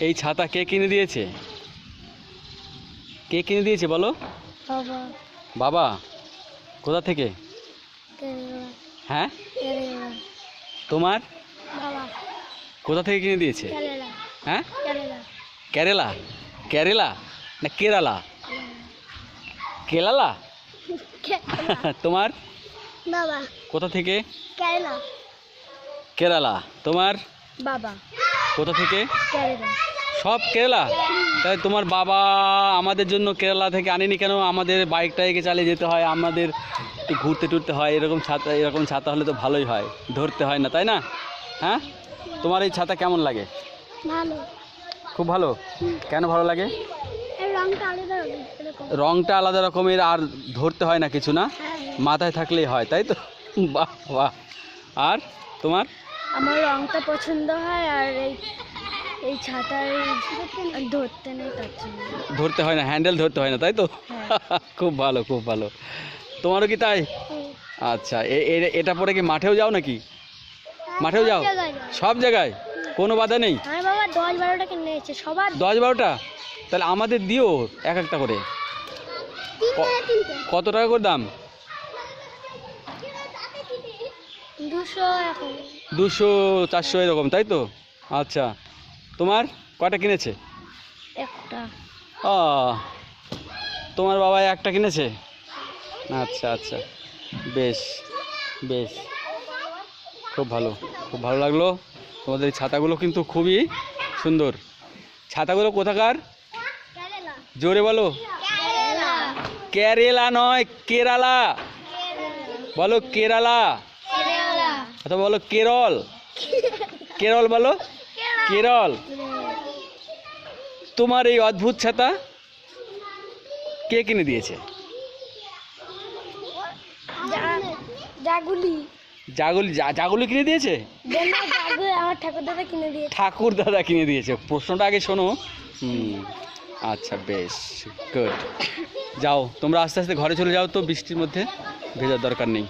এই ছাতা কে কিনে দিয়েছে? কে কিনে দিয়েছে বলো? বাবা। বাবা? কোথা থেকে? কেরালা। হ্যাঁ, কেরালা। তোমার বাবা। কোথা থেকে কিনে দিয়েছে? কেরালা। হ্যাঁ, কেরালা। কেরালা? কেরালা না কেরালা? কেরালা। তোমার বাবা। কোথা থেকে? কেরালা। কেরালা। তোমার বাবা। কোথা থেকে? কেরালা। সব কেরালা? তাই তোমার বাবা আমাদের জন্য কেরালা থেকে আনেনি কেন? আমাদের বাইকটাকে চালিয়ে যেতে হয়, আমাদের একটু ঘুরতে টুরতে হয়, এরকম ছাতা হলে তো ভালোই হয়, ধরতে হয় না, তাই না? হ্যাঁ, তোমার এই ছাতা কেমন লাগে? ভালো। খুব ভালো। কেন ভালো লাগে? এর রংটা আলাদা এরকম। রংটা আলাদা রকমের, আর ধরতে হয় না কিছু, না মাথায় থাকলেই হয়, তাই তো? বাহ বাহ। আর তোমার? আমার রংটা পছন্দ হয়, আর এই ছাতায় ধরতে নেই, তার জন্য। ধরতে হয় না, হ্যান্ডেল ধরতে হয় না, তাই তো? খুব ভালো, খুব ভালো। তোমারও কি তাই? আচ্ছা, এটা পরে কি মাঠেও যাও নাকি? মাঠেও যাও? সব জায়গায়? কোনো বাধা নেই? হ্যাঁ বাবা, 10-12টা কিনে নিয়েছে সবার। 10-12টা? তাহলে আমাদের দিও এক একটা করে। কত টাকা করে দাম? 200 এখন। 200-400 এরকম, তাই তো? আচ্ছা, তোমার কয়টা কিনেছে? একটা। ও, তোমার বাবা একটা কিনেছে? আচ্ছা আচ্ছা, বেশ বেশ, খুব ভালো, খুব ভালো লাগলো। তোমাদের এই ছাতাগুলো কিন্তু খুবই সুন্দর। ছাতাগুলো কোথাকার? জোরে বলো। কেরালা নয়, কেরালা বলো। কেরালা অথবা বলো কেরল। কেরল বলো, কেরল। তোমার এই অদ্ভুত ছাতা কে কিনে দিয়েছে? জাগুলি। জাগুলি কিনে দিয়েছে? আমার ঠাকুর দাদা কিনে দিয়েছে। ঠাকুর দাদা কিনে দিয়েছে? প্রশ্নটা আগে শোনো। আচ্ছা, বেশ, গুড। যাও তোমরা আস্তে আস্তে ঘরে চলে যাও তো, বৃষ্টির মধ্যে ভেজার দরকার নেই।